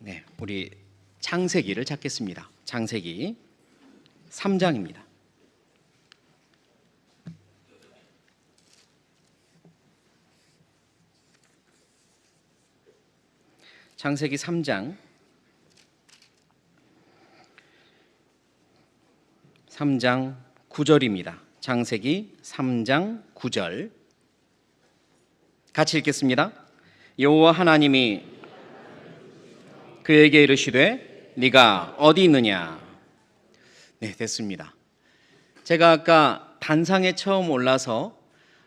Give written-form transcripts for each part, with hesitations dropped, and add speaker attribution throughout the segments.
Speaker 1: 네, 우리 창세기를 찾겠습니다. 창세기 3장입니다. 창세기 3장 9절입니다. 창세기 3장 9절 같이 읽겠습니다. 여호와 하나님이 그에게 이르시되 네가 어디 있느냐. 네, 됐습니다. 제가 아까 단상에 처음 올라서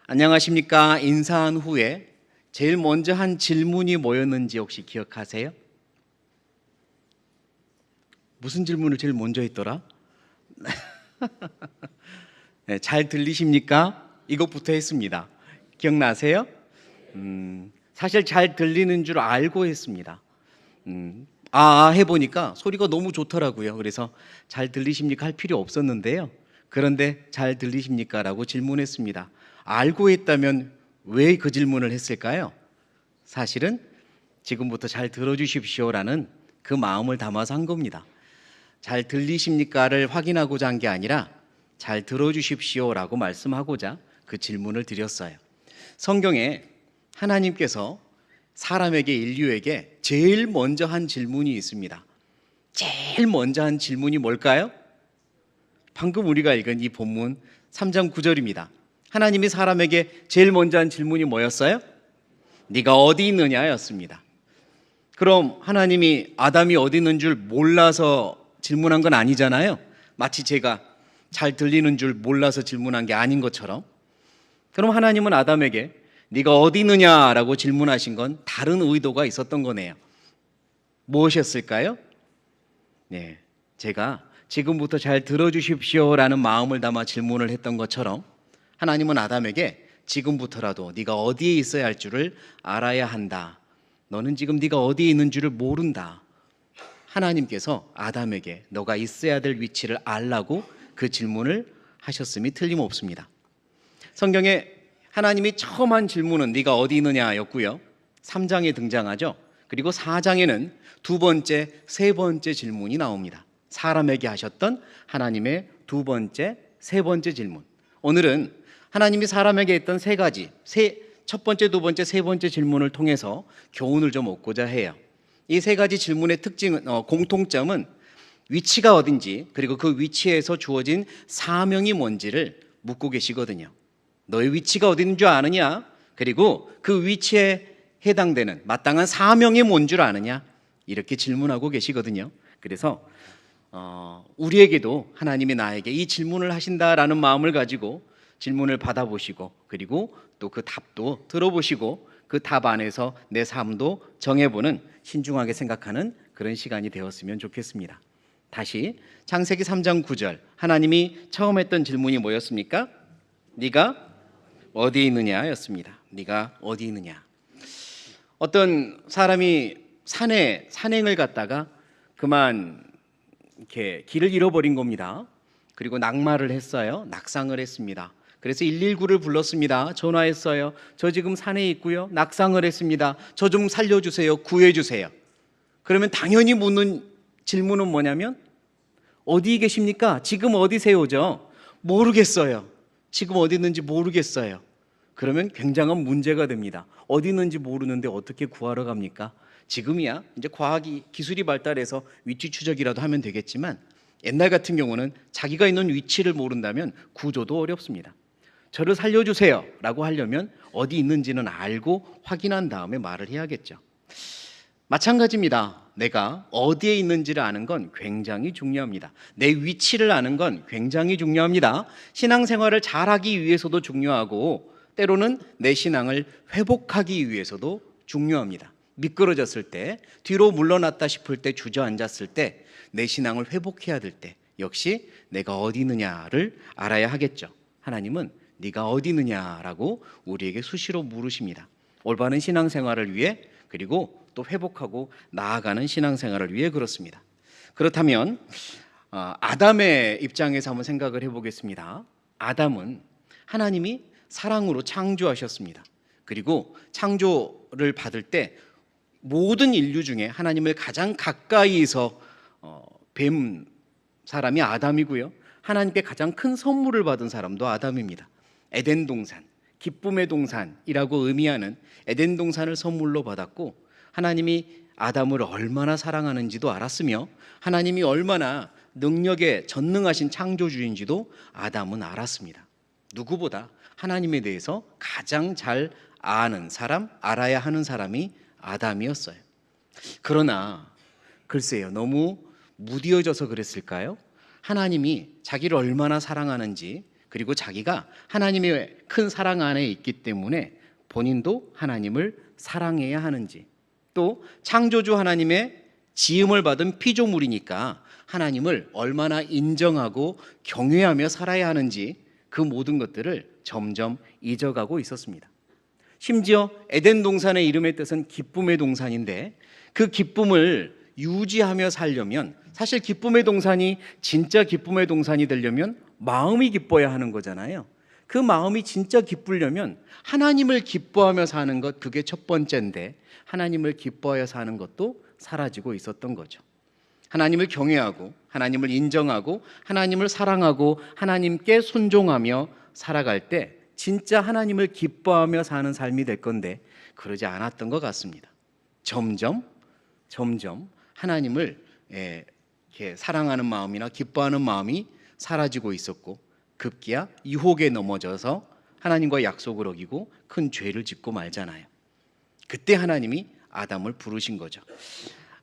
Speaker 1: 안녕하십니까 인사한 후에 제일 먼저 한 질문이 뭐였는지 혹시 기억하세요? 무슨 질문을 제일 먼저 했더라? 네, 잘 들리십니까? 이것부터 했습니다. 기억나세요? 사실 잘 들리는 줄 알고 했습니다. 해보니까 소리가 너무 좋더라고요. 그래서 잘 들리십니까? 할 필요 없었는데요. 그런데 잘 들리십니까? 라고 질문했습니다. 알고 했다면 왜 그 질문을 했을까요? 사실은 지금부터 잘 들어주십시오라는 그 마음을 담아서 한 겁니다. 잘 들리십니까를 확인하고자 한 게 아니라 잘 들어주십시오라고 말씀하고자 그 질문을 드렸어요. 성경에 하나님께서 사람에게, 인류에게 제일 먼저 한 질문이 있습니다. 제일 먼저 한 질문이 뭘까요? 방금 우리가 읽은 이 본문 3장 9절입니다. 하나님이 사람에게 제일 먼저 한 질문이 뭐였어요? 네가 어디 있느냐 였습니다. 그럼 하나님이 아담이 어디 있는 줄 몰라서 질문한 건 아니잖아요. 마치 제가 잘 들리는 줄 몰라서 질문한 게 아닌 것처럼. 그럼 하나님은 아담에게 네가 어디 있느냐라고 질문하신 건 다른 의도가 있었던 거네요. 무엇이었을까요? 네, 제가 지금부터 잘 들어주십시오라는 마음을 담아 질문을 했던 것처럼 하나님은 아담에게 지금부터라도 네가 어디에 있어야 할 줄을 알아야 한다. 너는 지금 네가 어디에 있는 줄을 모른다. 하나님께서 아담에게 너가 있어야 될 위치를 알라고 그 질문을 하셨음이 틀림없습니다. 성경에 하나님이 처음 한 질문은 네가 어디 있느냐였고요. 3장에 등장하죠. 그리고 4장에는 두 번째, 세 번째 질문이 나옵니다. 사람에게 하셨던 하나님의 두 번째, 세 번째 질문. 오늘은 하나님이 사람에게 했던 세 가지, 첫 번째, 두 번째, 세 번째 질문을 통해서 교훈을 좀 얻고자 해요. 이 세 가지 질문의 특징은, 공통점은 위치가 어딘지, 그리고 그 위치에서 주어진 사명이 뭔지를 묻고 계시거든요. 너의 위치가 어디 있는 줄 아느냐? 그리고 그 위치에 해당되는 마땅한 사명이 뭔 줄 아느냐? 이렇게 질문하고 계시거든요. 그래서 우리에게도 하나님이 나에게 이 질문을 하신다라는 마음을 가지고 질문을 받아보시고, 그리고 또 그 답도 들어보시고 그 답 안에서 내 삶도 정해보는, 신중하게 생각하는 그런 시간이 되었으면 좋겠습니다. 다시 창세기 3장 9절, 하나님이 처음 했던 질문이 뭐였습니까? 네가 어디 있느냐 였습니다. 네가 어디 있느냐. 어떤 사람이 산행을 갔다가 그만 이렇게 길을 잃어버린 겁니다. 그리고 낙마를 했어요. 낙상을 했습니다. 그래서 119를 불렀습니다. 전화했어요. 저 지금 산에 있고요. 낙상을 했습니다. 저 좀 살려주세요. 구해주세요. 그러면 당연히 묻는 질문은 뭐냐면 어디 계십니까? 지금 어디세요죠? 모르겠어요. 지금 어디 있는지 모르겠어요. 그러면 굉장한 문제가 됩니다. 어디 있는지 모르는데 어떻게 구하러 갑니까? 지금이야 이제 과학이, 기술이 발달해서 위치 추적이라도 하면 되겠지만 옛날 같은 경우는 자기가 있는 위치를 모른다면 구조도 어렵습니다. 저를 살려주세요 라고 하려면 어디 있는지는 알고 확인한 다음에 말을 해야겠죠. 마찬가지입니다. 내가 어디에 있는지를 아는 건 굉장히 중요합니다. 내 위치를 아는 건 굉장히 중요합니다. 신앙생활을 잘하기 위해서도 중요하고 때로는 내 신앙을 회복하기 위해서도 중요합니다. 미끄러졌을 때, 뒤로 물러났다 싶을 때, 주저앉았을 때, 내 신앙을 회복해야 될 때 역시 내가 어디 있느냐를 알아야 하겠죠. 하나님은 네가 어디 있느냐라고 우리에게 수시로 물으십니다. 올바른 신앙생활을 위해, 그리고 또 회복하고 나아가는 신앙생활을 위해 그렇습니다. 그렇다면 아담의 입장에서 한번 생각을 해보겠습니다. 아담은 하나님이 사랑으로 창조하셨습니다. 그리고 창조를 받을 때 모든 인류 중에 하나님을 가장 가까이서 뵌 사람이 아담이고요. 하나님께 가장 큰 선물을 받은 사람도 아담입니다. 에덴 동산, 기쁨의 동산이라고 의미하는 에덴 동산을 선물로 받았고, 하나님이 아담을 얼마나 사랑하는지도 알았으며 하나님이 얼마나 능력에 전능하신 창조주인지도 아담은 알았습니다. 누구보다 하나님에 대해서 가장 잘 아는 사람, 알아야 하는 사람이 아담이었어요. 그러나 글쎄요, 너무 무디어져서 그랬을까요? 하나님이 자기를 얼마나 사랑하는지, 그리고 자기가 하나님의 큰 사랑 안에 있기 때문에 본인도 하나님을 사랑해야 하는지, 또 창조주 하나님의 지음을 받은 피조물이니까 하나님을 얼마나 인정하고 경외하며 살아야 하는지, 그 모든 것들을 점점 잊어가고 있었습니다. 심지어 에덴 동산의 이름의 뜻은 기쁨의 동산인데, 그 기쁨을 유지하며 살려면, 사실 기쁨의 동산이 진짜 기쁨의 동산이 되려면 마음이 기뻐야 하는 거잖아요. 그 마음이 진짜 기쁘려면 하나님을 기뻐하며 사는 것, 그게 첫 번째인데, 하나님을 기뻐하여 사는 것도 사라지고 있었던 거죠. 하나님을 경외하고 하나님을 인정하고 하나님을 사랑하고 하나님께 순종하며 살아갈 때 진짜 하나님을 기뻐하며 사는 삶이 될 건데, 그러지 않았던 것 같습니다. 점점 하나님을 이렇게 사랑하는 마음이나 기뻐하는 마음이 사라지고 있었고, 급기야 유혹에 넘어져서 하나님과 약속을 어기고 큰 죄를 짓고 말잖아요. 그때 하나님이 아담을 부르신 거죠.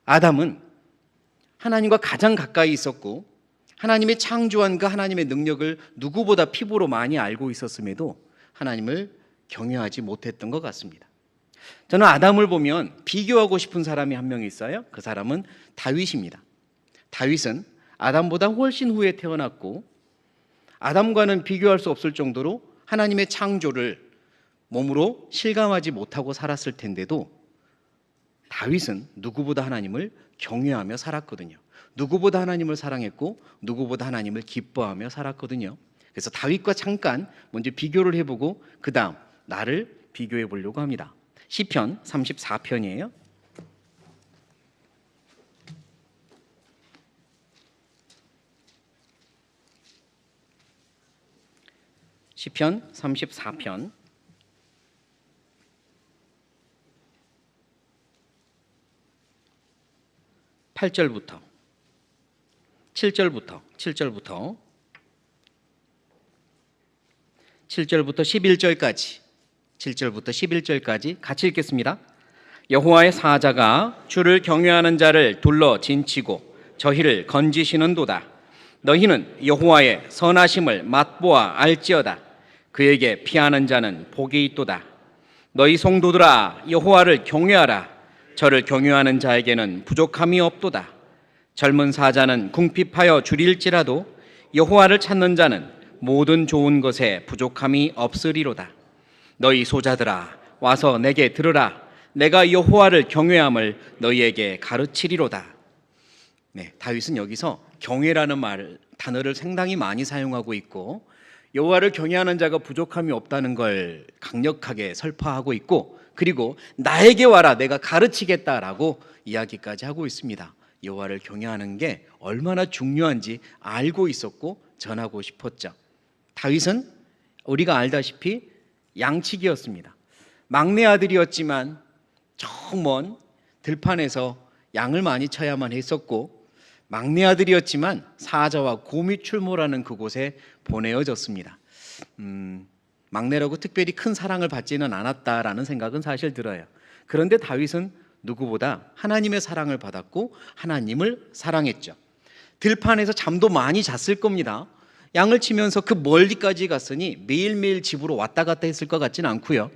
Speaker 1: 아담은 하나님과 가장 가까이 있었고 하나님의 창조한 그 하나님의 능력을 누구보다 피부로 많이 알고 있었음에도 하나님을 경외하지 못했던 것 같습니다. 저는 아담을 보면 비교하고 싶은 사람이 한 명 있어요. 그 사람은 다윗입니다. 다윗은 아담보다 훨씬 후에 태어났고 아담과는 비교할 수 없을 정도로 하나님의 창조를 몸으로 실감하지 못하고 살았을 텐데도 다윗은 누구보다 하나님을 경외하며 살았거든요. 누구보다 하나님을 사랑했고 누구보다 하나님을 기뻐하며 살았거든요. 그래서 다윗과 잠깐 먼저 비교를 해보고 그 다음 나를 비교해 보려고 합니다. 시편 34편이에요. 시편 34편 8절부터 7절부터 11절까지 같이 읽겠습니다. 여호와의 사자가 주를 경외하는 자를 둘러 진치고 저희를 건지시는도다. 너희는 여호와의 선하심을 맛보아 알지어다. 그에게 피하는 자는 복이 있도다. 너희 성도들아 여호와를 경외하라. 저를 경외하는 자에게는 부족함이 없도다. 젊은 사자는 궁핍하여 줄일지라도 여호와를 찾는 자는 모든 좋은 것에 부족함이 없으리로다. 너희 소자들아 와서 내게 들으라. 내가 여호와를 경외함을 너희에게 가르치리로다. 네, 다윗은 여기서 경외라는 단어를 상당히 많이 사용하고 있고 여호와를 경외하는 자가 부족함이 없다는 걸 강력하게 설파하고 있고, 그리고 나에게 와라 내가 가르치겠다라고 이야기까지 하고 있습니다. 여호와를 경외하는 게 얼마나 중요한지 알고 있었고 전하고 싶었죠. 다윗은 우리가 알다시피 양치기였습니다. 막내 아들이었지만 저 먼 들판에서 양을 많이 쳐야만 했었고, 막내 아들이었지만 사자와 곰이 출몰하는 그곳에 보내어졌습니다. 막내라고 특별히 큰 사랑을 받지는 않았다라는 생각은 사실 들어요. 그런데 다윗은 누구보다 하나님의 사랑을 받았고 하나님을 사랑했죠. 들판에서 잠도 많이 잤을 겁니다. 양을 치면서 그 멀리까지 갔으니 매일매일 집으로 왔다 갔다 했을 것 같지는 않고요.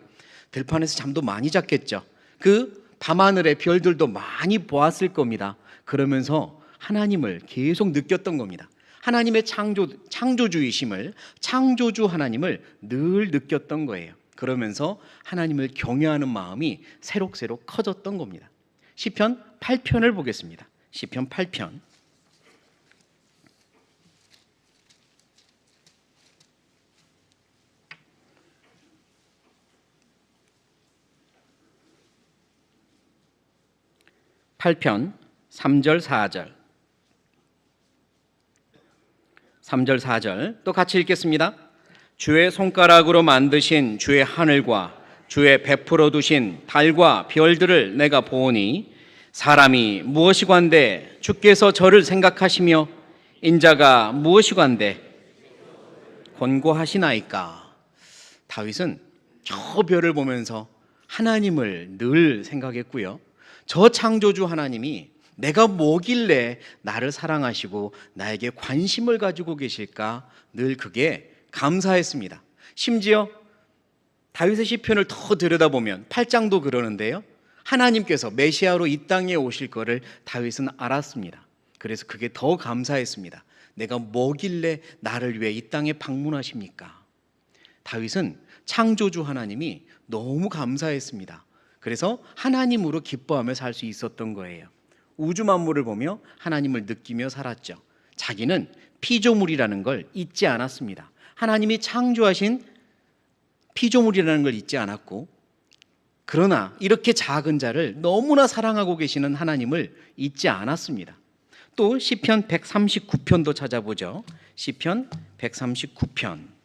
Speaker 1: 들판에서 잠도 많이 잤겠죠. 그 밤하늘의 별들도 많이 보았을 겁니다. 그러면서 하나님을 계속 느꼈던 겁니다. 하나님의 창조주이심을, 창조주 하나님을 늘 느꼈던 거예요. 그러면서 하나님을 경외하는 마음이 새록새록 커졌던 겁니다. 시편 8편을 보겠습니다. 시편 8편 8편 3절 4절 3절 4절 또 같이 읽겠습니다. 주의 손가락으로 만드신 주의 하늘과 주의 베풀어 두신 달과 별들을 내가 보오니 사람이 무엇이관대 주께서 저를 생각하시며 인자가 무엇이관대 권고하시나이까. 다윗은 저 별을 보면서 하나님을 늘 생각했고요. 저 창조주 하나님이 내가 뭐길래 나를 사랑하시고 나에게 관심을 가지고 계실까 늘 그게 감사했습니다. 심지어 다윗의 시편을 더 들여다보면 8장도 그러는데요. 하나님께서 메시아로 이 땅에 오실 거를 다윗은 알았습니다. 그래서 그게 더 감사했습니다. 내가 뭐길래 나를 위해 이 땅에 방문하십니까? 다윗은 창조주 하나님이 너무 감사했습니다. 그래서 하나님으로 기뻐하며 살 수 있었던 거예요. 우주 만물을 보며 하나님을 느끼며 살았죠. 자기는 피조물이라는 걸 잊지 않았습니다. 하나님이 창조하신 피조물이라는 걸 잊지 않았고, 그러나 이렇게 작은 자를 너무나 사랑하고 계시는 하나님을 잊지 않았습니다. 또 시편 139편도 찾아보죠. 시편 139편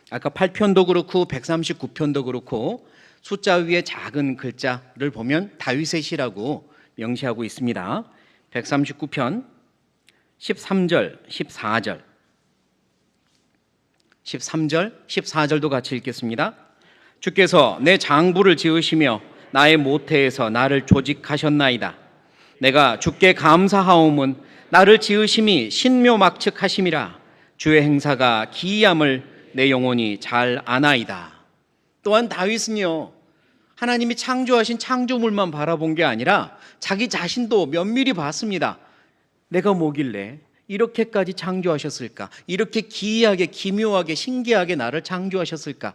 Speaker 1: 아까 8편도 그렇고 139편도 그렇고 숫자 위에 작은 글자를 보면 다윗의 시라고 명시하고 있습니다. 139편 13절, 14절 13절, 14절도 같이 읽겠습니다. 주께서 내 장부를 지으시며 나의 모태에서 나를 조직하셨나이다. 내가 주께 감사하옴은 나를 지으심이 신묘막측하심이라. 주의 행사가 기이함을 내 영혼이 잘 아나이다. 또한 다윗은요, 하나님이 창조하신 창조물만 바라본 게 아니라 자기 자신도 면밀히 봤습니다. 내가 뭐길래 이렇게까지 창조하셨을까? 이렇게 기이하게, 기묘하게, 신기하게 나를 창조하셨을까?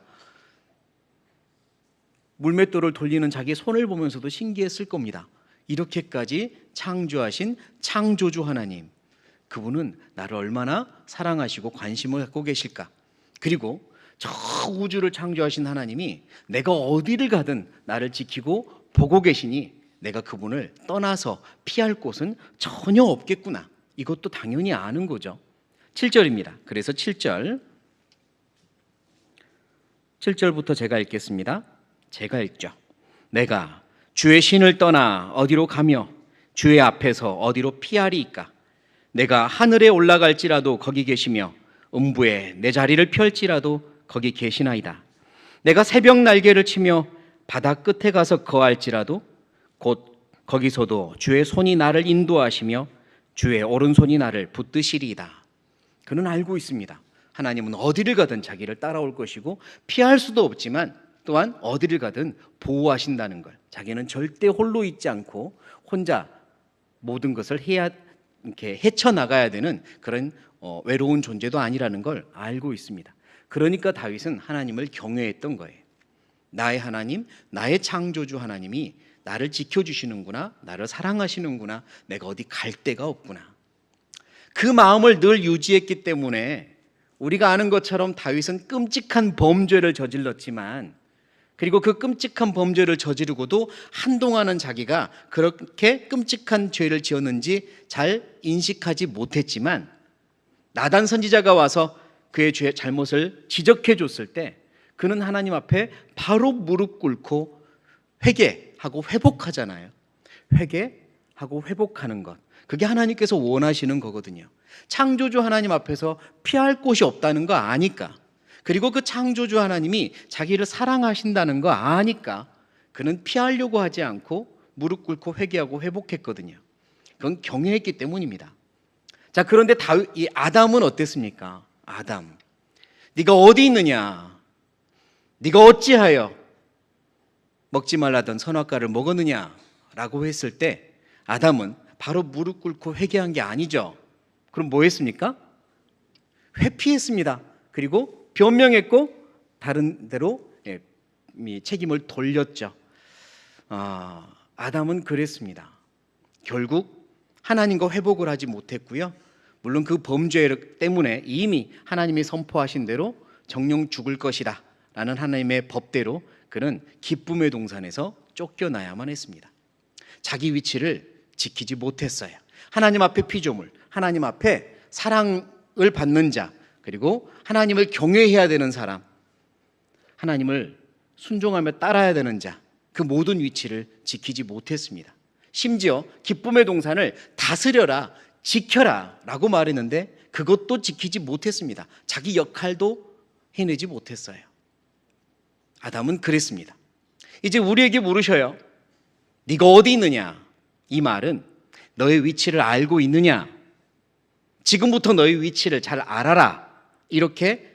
Speaker 1: 물맷돌을 돌리는 자기 손을 보면서도 신기했을 겁니다. 이렇게까지 창조하신 창조주 하나님, 그분은 나를 얼마나 사랑하시고 관심을 갖고 계실까? 그리고 저 우주를 창조하신 하나님이 내가 어디를 가든 나를 지키고 보고 계시니 내가 그분을 떠나서 피할 곳은 전혀 없겠구나. 이것도 당연히 아는 거죠. 7절입니다. 그래서 7절부터 제가 읽겠습니다. 제가 읽죠. 내가 주의 신을 떠나 어디로 가며 주의 앞에서 어디로 피하리이까? 내가 하늘에 올라갈지라도 거기 계시며 음부에 내 자리를 펼지라도 거기 계시나이다. 내가 새벽 날개를 치며 바다 끝에 가서 거할지라도 곧 거기서도 주의 손이 나를 인도하시며 주의 오른손이 나를 붙드시리이다. 그는 알고 있습니다. 하나님은 어디를 가든 자기를 따라올 것이고 피할 수도 없지만 또한 어디를 가든 보호하신다는 걸, 자기는 절대 홀로 있지 않고 혼자 모든 것을 이렇게 헤쳐나가야 되는 그런 외로운 존재도 아니라는 걸 알고 있습니다. 그러니까 다윗은 하나님을 경외했던 거예요. 나의 하나님, 나의 창조주 하나님이 나를 지켜주시는구나, 나를 사랑하시는구나, 내가 어디 갈 데가 없구나. 그 마음을 늘 유지했기 때문에 우리가 아는 것처럼 다윗은 끔찍한 범죄를 저질렀지만, 그리고 그 끔찍한 범죄를 저지르고도 한동안은 자기가 그렇게 끔찍한 죄를 지었는지 잘 인식하지 못했지만, 나단 선지자가 와서 그의 잘못을 지적해 줬을 때 그는 하나님 앞에 바로 무릎 꿇고 회개하고 회복하잖아요. 회개하고 회복하는 것, 그게 하나님께서 원하시는 거거든요. 창조주 하나님 앞에서 피할 곳이 없다는 거 아니까, 그리고 그 창조주 하나님이 자기를 사랑하신다는 거 아니까 그는 피하려고 하지 않고 무릎 꿇고 회개하고 회복했거든요. 그건 경외했기 때문입니다. 자, 그런데 이 아담은 어땠습니까? 아담, 네가 어디 있느냐? 네가 어찌하여 먹지 말라던 선악과를 먹었느냐? 라고 했을 때 아담은 바로 무릎 꿇고 회개한 게 아니죠. 그럼 뭐 했습니까? 회피했습니다. 그리고 변명했고 다른 데로 책임을 돌렸죠. 아담은 그랬습니다. 결국 하나님과 회복을 하지 못했고요, 물론 그 범죄 때문에 이미 하나님이 선포하신 대로 정령 죽을 것이다 라는 하나님의 법대로 그는 기쁨의 동산에서 쫓겨나야만 했습니다. 자기 위치를 지키지 못했어요. 하나님 앞에 피조물, 하나님 앞에 사랑을 받는 자, 그리고 하나님을 경외해야 되는 사람, 하나님을 순종하며 따라야 되는 자, 그 모든 위치를 지키지 못했습니다. 심지어 기쁨의 동산을 다스려라, 지켜라 라고 말했는데 그것도 지키지 못했습니다. 자기 역할도 해내지 못했어요. 아담은 그랬습니다. 이제 우리에게 물으셔요. 네가 어디 있느냐? 이 말은 너의 위치를 알고 있느냐? 지금부터 너의 위치를 잘 알아라. 이렇게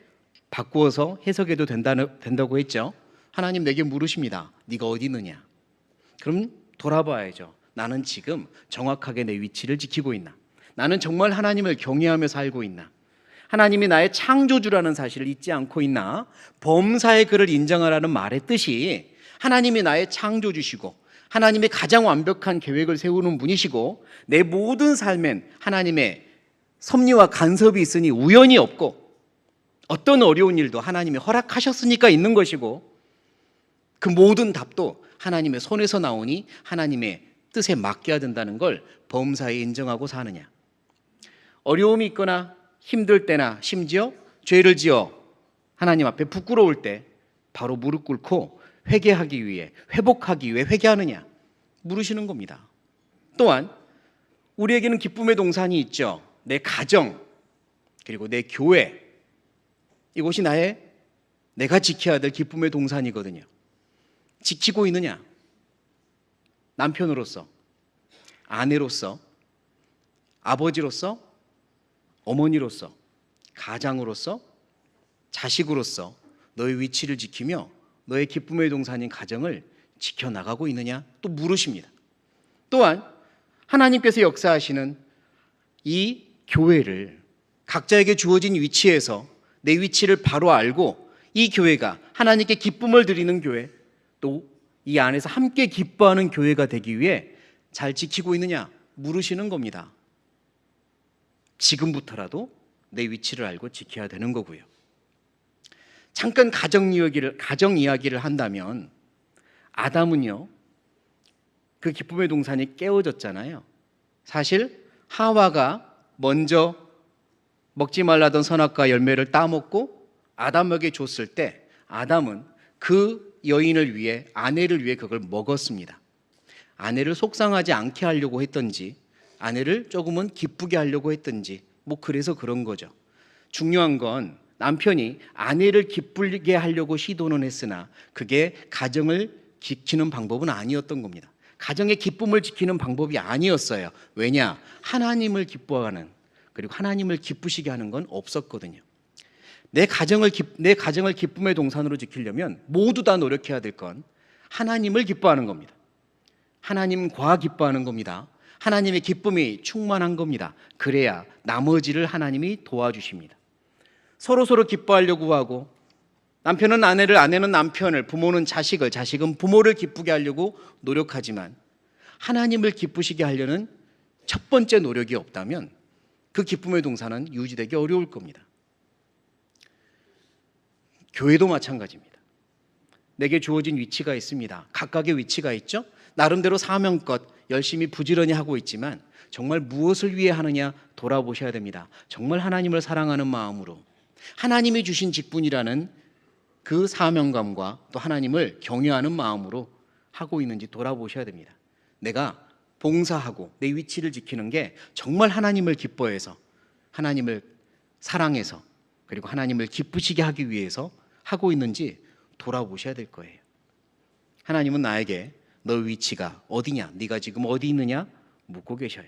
Speaker 1: 바꾸어서 해석해도 된다고 했죠. 하나님 내게 물으십니다. 네가 어디 있느냐? 그럼 돌아봐야죠. 나는 지금 정확하게 내 위치를 지키고 있나? 나는 정말 하나님을 경외하며 살고 있나? 하나님이 나의 창조주라는 사실을 잊지 않고 있나? 범사의 그를 인정하라는 말의 뜻이 하나님이 나의 창조주시고 하나님의 가장 완벽한 계획을 세우는 분이시고 내 모든 삶엔 하나님의 섭리와 간섭이 있으니 우연이 없고 어떤 어려운 일도 하나님이 허락하셨으니까 있는 것이고 그 모든 답도 하나님의 손에서 나오니 하나님의 뜻에 맡겨야 된다는 걸 범사에 인정하고 사느냐. 어려움이 있거나 힘들 때나 심지어 죄를 지어 하나님 앞에 부끄러울 때 바로 무릎 꿇고 회개하기 위해, 회복하기 위해 회개하느냐 물으시는 겁니다. 또한 우리에게는 기쁨의 동산이 있죠. 내 가정 그리고 내 교회, 이곳이 내가 지켜야 될 기쁨의 동산이거든요. 지키고 있느냐? 남편으로서, 아내로서, 아버지로서, 어머니로서, 가장으로서, 자식으로서 너의 위치를 지키며 너의 기쁨의 동산인 가정을 지켜나가고 있느냐? 또 물으십니다. 또한 하나님께서 역사하시는 이 교회를 각자에게 주어진 위치에서 내 위치를 바로 알고 이 교회가 하나님께 기쁨을 드리는 교회, 또 이 안에서 함께 기뻐하는 교회가 되기 위해 잘 지키고 있느냐 물으시는 겁니다. 지금부터라도 내 위치를 알고 지켜야 되는 거고요. 잠깐 가정 이야기를 한다면 아담은요, 그 기쁨의 동산이 깨어졌잖아요. 사실 하와가 먼저 먹지 말라던 선악과 열매를 따먹고 아담에게 줬을 때 아담은 그 여인을 위해, 아내를 위해 그걸 먹었습니다. 아내를 속상하지 않게 하려고 했던지 아내를 조금은 기쁘게 하려고 했던지 그래서 그런 거죠. 중요한 건 남편이 아내를 기쁘게 하려고 시도는 했으나 그게 가정을 지키는 방법은 아니었던 겁니다. 가정의 기쁨을 지키는 방법이 아니었어요. 왜냐? 하나님을 기뻐하는, 그리고 하나님을 기쁘시게 하는 건 없었거든요. 내 가정을 기쁨의 동산으로 지키려면 모두 다 노력해야 될 건 하나님을 기뻐하는 겁니다. 하나님과 기뻐하는 겁니다. 하나님의 기쁨이 충만한 겁니다. 그래야 나머지를 하나님이 도와주십니다. 서로 기뻐하려고 하고 남편은 아내를, 아내는 남편을, 부모는 자식을, 자식은 부모를 기쁘게 하려고 노력하지만 하나님을 기쁘시게 하려는 첫 번째 노력이 없다면 그 기쁨의 동산은 유지되기 어려울 겁니다. 교회도 마찬가지입니다. 내게 주어진 위치가 있습니다. 각각의 위치가 있죠. 나름대로 사명껏 열심히 부지런히 하고 있지만 정말 무엇을 위해 하느냐 돌아보셔야 됩니다. 정말 하나님을 사랑하는 마음으로 하나님이 주신 직분이라는 그 사명감과 또 하나님을 경외하는 마음으로 하고 있는지 돌아보셔야 됩니다. 내가 봉사하고 내 위치를 지키는 게 정말 하나님을 기뻐해서, 하나님을 사랑해서, 그리고 하나님을 기쁘시게 하기 위해서 하고 있는지 돌아보셔야 될 거예요. 하나님은 나에게 너 위치가 어디냐, 네가 지금 어디 있느냐 묻고 계셔요.